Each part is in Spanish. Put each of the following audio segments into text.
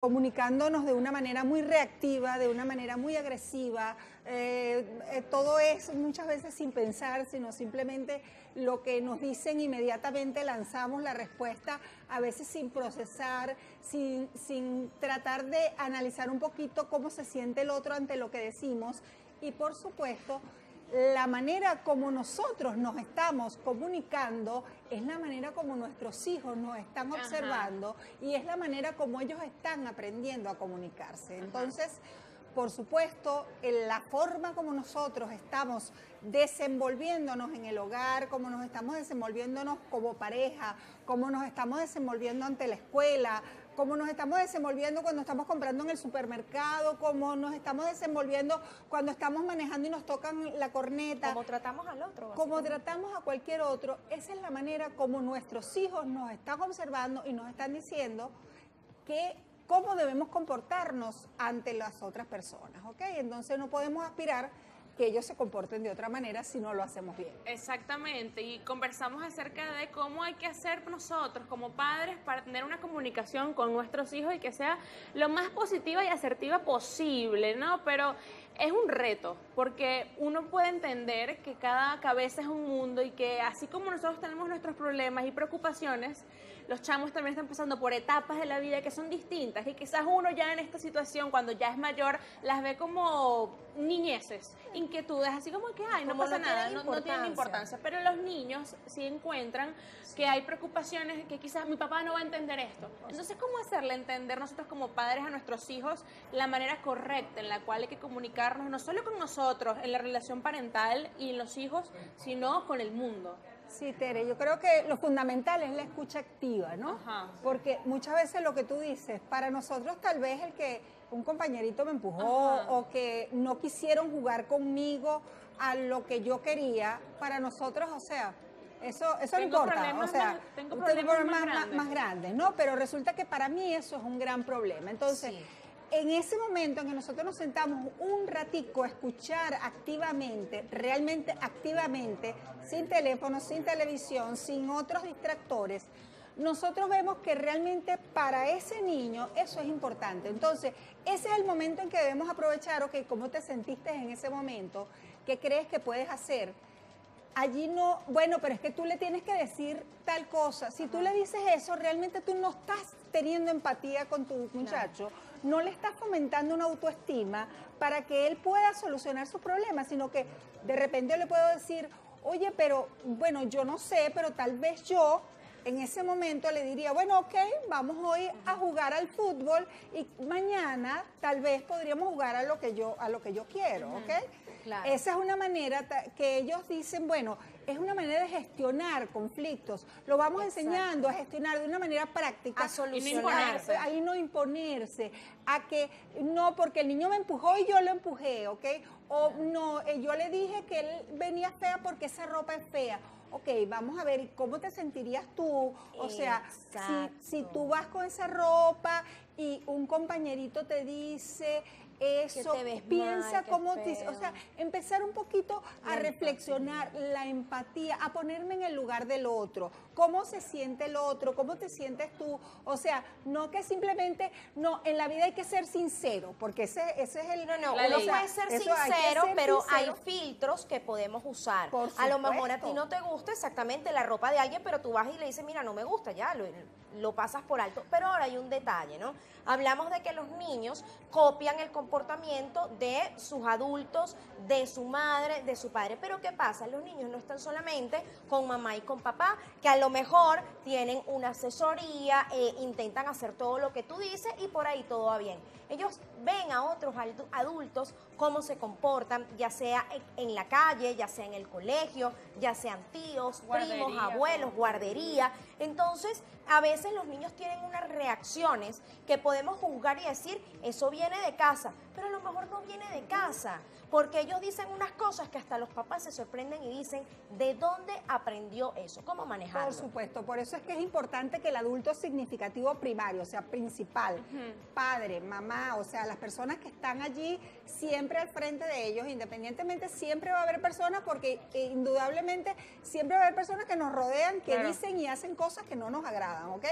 comunicándonos de una manera muy reactiva, de una manera muy agresiva. Todo es muchas veces sin pensar, sino simplemente lo que nos dicen inmediatamente lanzamos la respuesta, a veces sin procesar, sin tratar de analizar un poquito cómo se siente el otro ante lo que decimos. Y por supuesto, la manera como nosotros nos estamos comunicando es la manera como nuestros hijos nos están observando y es la manera como ellos están aprendiendo a comunicarse. Entonces, por supuesto, la forma como nosotros estamos desenvolviéndonos en el hogar, como nos estamos desenvolviéndonos como pareja, como nos estamos desenvolviendo ante la escuela, cómo nos estamos desenvolviendo cuando estamos comprando en el supermercado, cómo nos estamos desenvolviendo cuando estamos manejando y nos tocan la corneta. Como tratamos al otro. Como tratamos a cualquier otro, esa es la manera como nuestros hijos nos están observando y nos están diciendo cómo debemos comportarnos ante las otras personas, ¿ok? Entonces no podemos aspirar que ellos se comporten de otra manera si no lo hacemos bien. Exactamente, y conversamos acerca de cómo hay que hacer nosotros como padres para tener una comunicación con nuestros hijos y que sea lo más positiva y asertiva posible, ¿no? Pero es un reto, porque uno puede entender que cada cabeza es un mundo y que así como nosotros tenemos nuestros problemas y preocupaciones, los chamos también están pasando por etapas de la vida que son distintas y quizás uno ya en esta situación, cuando ya es mayor, las ve como niñeces, inquietudes, así como que, ay, no pasa nada, no tienen importancia. Pero los niños sí encuentran que hay preocupaciones que quizás mi papá no va a entender esto. Entonces, ¿cómo hacerle entender nosotros como padres a nuestros hijos la manera correcta en la cual hay que comunicarnos, no solo con nosotros, en la relación parental y los hijos, sino con el mundo? Sí, Tere, yo creo que lo fundamental es la escucha activa, ¿no? Porque muchas veces lo que tú dices, para nosotros tal vez el que un compañerito me empujó o que no quisieron jugar conmigo a lo que yo quería, para nosotros, o sea, eso no importa, o sea, tengo problemas más grandes, ¿no? Pero resulta que para mí eso es un gran problema. Entonces, en ese momento en que nosotros nos sentamos un ratico a escuchar activamente, realmente activamente, sin teléfono, sin televisión, sin otros distractores, nosotros vemos que realmente para ese niño eso es importante. Entonces, ese es el momento en que debemos aprovechar, ok, ¿cómo te sentiste en ese momento? ¿Qué crees que puedes hacer? Allí no, bueno, pero es que tú le tienes que decir tal cosa. Si tú le dices eso, realmente tú no estás teniendo empatía con tu muchacho, no le estás fomentando una autoestima para que él pueda solucionar sus problemas, sino que de repente yo le puedo decir, oye, pero bueno, yo no sé, pero tal vez yo en ese momento le diría, bueno, ok, vamos hoy a jugar al fútbol y mañana tal vez podríamos jugar a lo que yo quiero, ¿ok? Claro. Esa es una manera que ellos dicen, bueno, es una manera de gestionar conflictos. Lo vamos enseñando a gestionar de una manera práctica. A solucionar. Ahí no imponerse. A que no, porque el niño me empujó y yo lo empujé, ¿ok? O no, yo le dije que él venía fea porque esa ropa es fea. Ok, vamos a ver, ¿cómo te sentirías tú? O sea, si tú vas con esa ropa y un compañerito te dice eso, piensa cómo te... O sea, empezar un poquito a reflexionar, la empatía, a ponerme en el lugar del otro. ¿Cómo se siente el otro? ¿Cómo te sientes tú? O sea, no que simplemente... No, en la vida hay que ser sincero, porque ese es el... No, uno puede ser sincero, pero hay filtros que podemos usar. A lo mejor a ti no te gusta exactamente la ropa de alguien, pero tú vas y le dices, mira, no me gusta, ya, lo pasas por alto. Pero ahora hay un detalle, ¿no? Hablamos de que los niños copian el comportamiento de sus adultos, de su madre, de su padre. Pero ¿qué pasa? Los niños no están solamente con mamá y con papá, que a lo mejor tienen una asesoría, intentan hacer todo lo que tú dices y por ahí todo va bien. Ellos ven a otros adultos cómo se comportan, ya sea en la calle, ya sea en el colegio, ya sean tíos, primos, abuelos, guardería. Entonces, a veces los niños tienen unas reacciones que podemos juzgar y decir, eso viene de casa, pero a lo mejor no viene de casa, porque ellos dicen unas cosas que hasta los papás se sorprenden y dicen, ¿de dónde aprendió eso? ¿Cómo manejarlo? Por supuesto, por eso es que es importante que el adulto significativo primario, o sea, principal, padre, mamá, o sea, las personas que están allí siempre al frente de ellos, independientemente, siempre va a haber personas, porque indudablemente siempre va a haber personas que nos rodean, que dicen y hacen cosas que no nos agradan. puedan, ¿ok?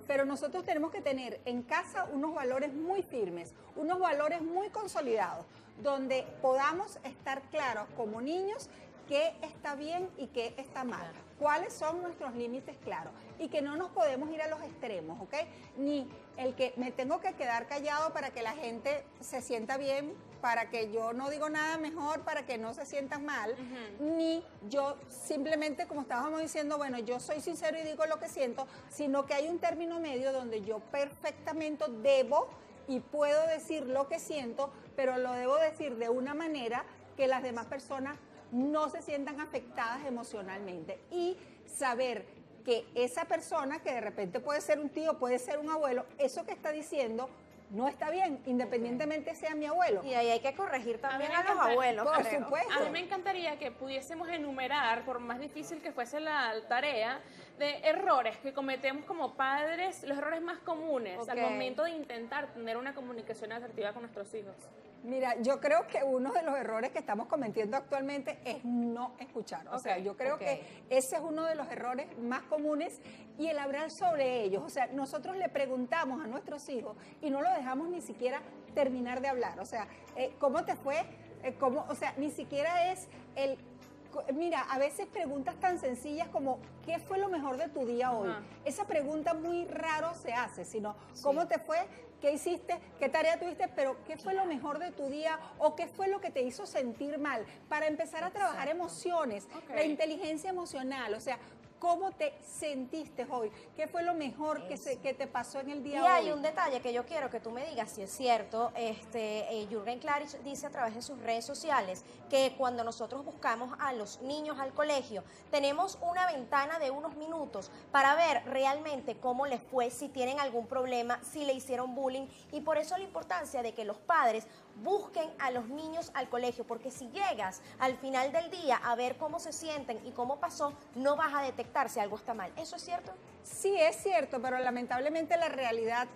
Pero nosotros tenemos que tener en casa unos valores muy firmes, unos valores muy consolidados, donde podamos estar claros como niños qué está bien y qué está mal, cuáles son nuestros límites claros y que no nos podemos ir a los extremos, ¿ok? Ni el que me tengo que quedar callado para que la gente se sienta bien, para que yo no digo nada mejor, para que no se sientan mal, ni yo simplemente, como estábamos diciendo, bueno, yo soy sincero y digo lo que siento, sino que hay un término medio donde yo perfectamente debo y puedo decir lo que siento, pero lo debo decir de una manera que las demás personas no se sientan afectadas emocionalmente y saber que esa persona, que de repente puede ser un tío, puede ser un abuelo, eso que está diciendo no está bien, independientemente sea mi abuelo. Y ahí hay que corregir también a los abuelos, por supuesto. A mí me encantaría que pudiésemos enumerar, por más difícil que fuese la tarea, de errores que cometemos como padres, los errores más comunes al momento de intentar tener una comunicación asertiva con nuestros hijos. Mira, yo creo que uno de los errores que estamos cometiendo actualmente es no escuchar. O sea, yo creo que ese es uno de los errores más comunes y el hablar sobre ellos. O sea, nosotros le preguntamos a nuestros hijos y no lo dejamos ni siquiera terminar de hablar. O sea, ¿cómo te fue? O sea, ni siquiera es el... Mira, a veces preguntas tan sencillas como ¿qué fue lo mejor de tu día hoy? Esa pregunta muy raro se hace, sino ¿cómo te fue? ¿Qué hiciste? ¿Qué tarea tuviste? Pero ¿qué fue lo mejor de tu día? ¿O qué fue lo que te hizo sentir mal? Para empezar a trabajar emociones, la inteligencia emocional, o sea, ¿cómo te sentiste hoy? ¿Qué fue lo mejor que te pasó en el día hoy? Y hay un detalle que yo quiero que tú me digas si es cierto. Jürgen Klarich dice a través de sus redes sociales que cuando nosotros buscamos a los niños al colegio, tenemos una ventana de unos minutos para ver realmente cómo les fue, si tienen algún problema, si le hicieron bullying, y por eso la importancia de que los padres busquen a los niños al colegio, porque si llegas al final del día a ver cómo se sienten y cómo pasó, no vas a detectar si algo está mal. ¿Eso es cierto? Sí, es cierto, pero lamentablemente la realidad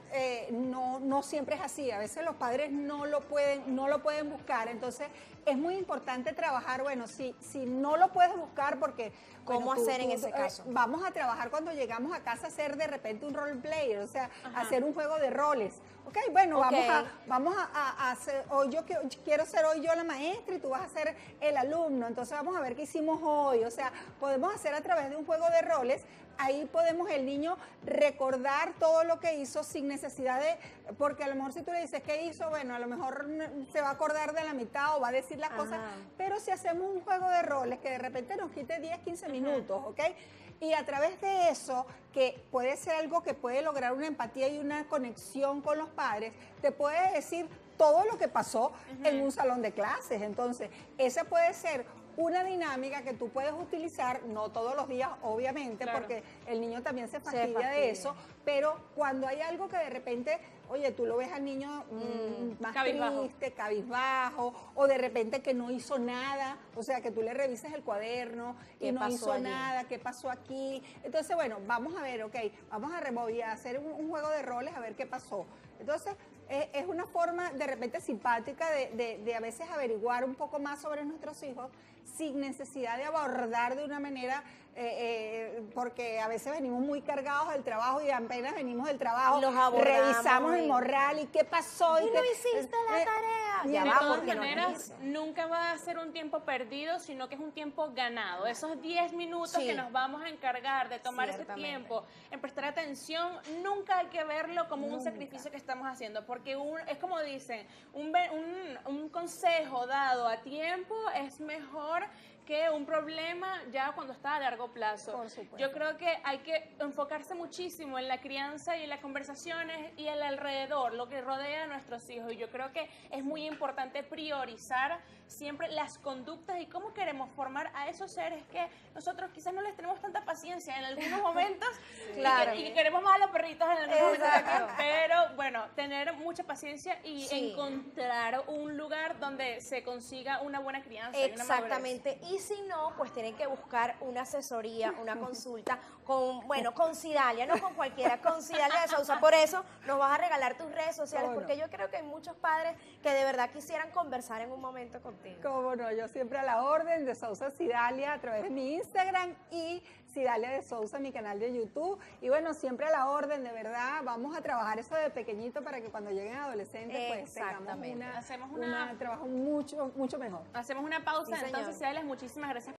no siempre es así. A veces los padres no lo pueden buscar. Entonces, es muy importante trabajar, bueno, si no lo puedes buscar porque... ¿Cómo hacer en ese caso? Vamos a trabajar cuando llegamos a casa, hacer de repente un role player, o sea, hacer un juego de roles. Ok, bueno, vamos a hacer, hoy yo quiero ser hoy yo la maestra y tú vas a ser el alumno, entonces vamos a ver qué hicimos hoy. O sea, podemos hacer a través de un juego de roles. Ahí podemos el niño recordar todo lo que hizo sin necesidad de, porque a lo mejor si tú le dices qué hizo, bueno, a lo mejor se va a acordar de la mitad o va a decir las cosas, pero si hacemos un juego de roles que de repente nos quite 10, 15 minutos, ¿ok? Y a través de eso, que puede ser algo que puede lograr una empatía y una conexión con los padres, te puede decir todo lo que pasó en un salón de clases. Entonces, esa puede ser una dinámica que tú puedes utilizar, no todos los días, obviamente, porque el niño también se fastidia de eso, pero cuando hay algo que de repente, oye, tú lo ves al niño más triste, cabizbajo, o de repente que no hizo nada, o sea, que tú le revises el cuaderno y no hizo nada, ¿qué pasó aquí? Entonces, bueno, vamos a ver, vamos a hacer un juego de roles a ver qué pasó. Entonces, es una forma de repente simpática de a veces averiguar un poco más sobre nuestros hijos sin necesidad de abordar de una manera, porque a veces venimos muy cargados del trabajo y apenas venimos del trabajo, revisamos el morral y qué pasó. Y no hiciste la tarea. De todas maneras, nunca va a ser un tiempo perdido, sino que es un tiempo ganado. Esos 10 minutos que nos vamos a encargar de tomar ese tiempo, en prestar atención, nunca hay que verlo como un sacrificio que estamos haciendo, porque es como dicen, un consejo dado a tiempo es mejor que un problema ya cuando está a largo plazo. Por supuesto. Yo creo que hay que enfocarse muchísimo en la crianza y en las conversaciones y el alrededor, lo que rodea a nuestros hijos. Y yo creo que es muy importante priorizar siempre las conductas y cómo queremos formar a esos seres que nosotros quizás no les tenemos tanta paciencia en algunos momentos y que queremos más a los perritos en algunos momentos, pero bueno, tener mucha paciencia y encontrar un lugar donde se consiga una buena crianza. Exactamente. Y si no, pues tienen que buscar una asesoría, una consulta con Cidalia, no con cualquiera, con Cidalia de Sousa. Por eso nos vas a regalar tus redes sociales, porque yo creo que hay muchos padres que de verdad quisieran conversar en un momento contigo. Cómo no, yo siempre a la orden de Sousa Cidalia a través de mi Instagram y Cidalia de Sousa, mi canal de YouTube. Y bueno, siempre a la orden, de verdad. Vamos a trabajar eso de pequeñito para que cuando lleguen adolescentes, pues tengamos un trabajo mucho mejor. Hacemos una pausa, Sí, entonces, señor. Cidalia, muchísimas gracias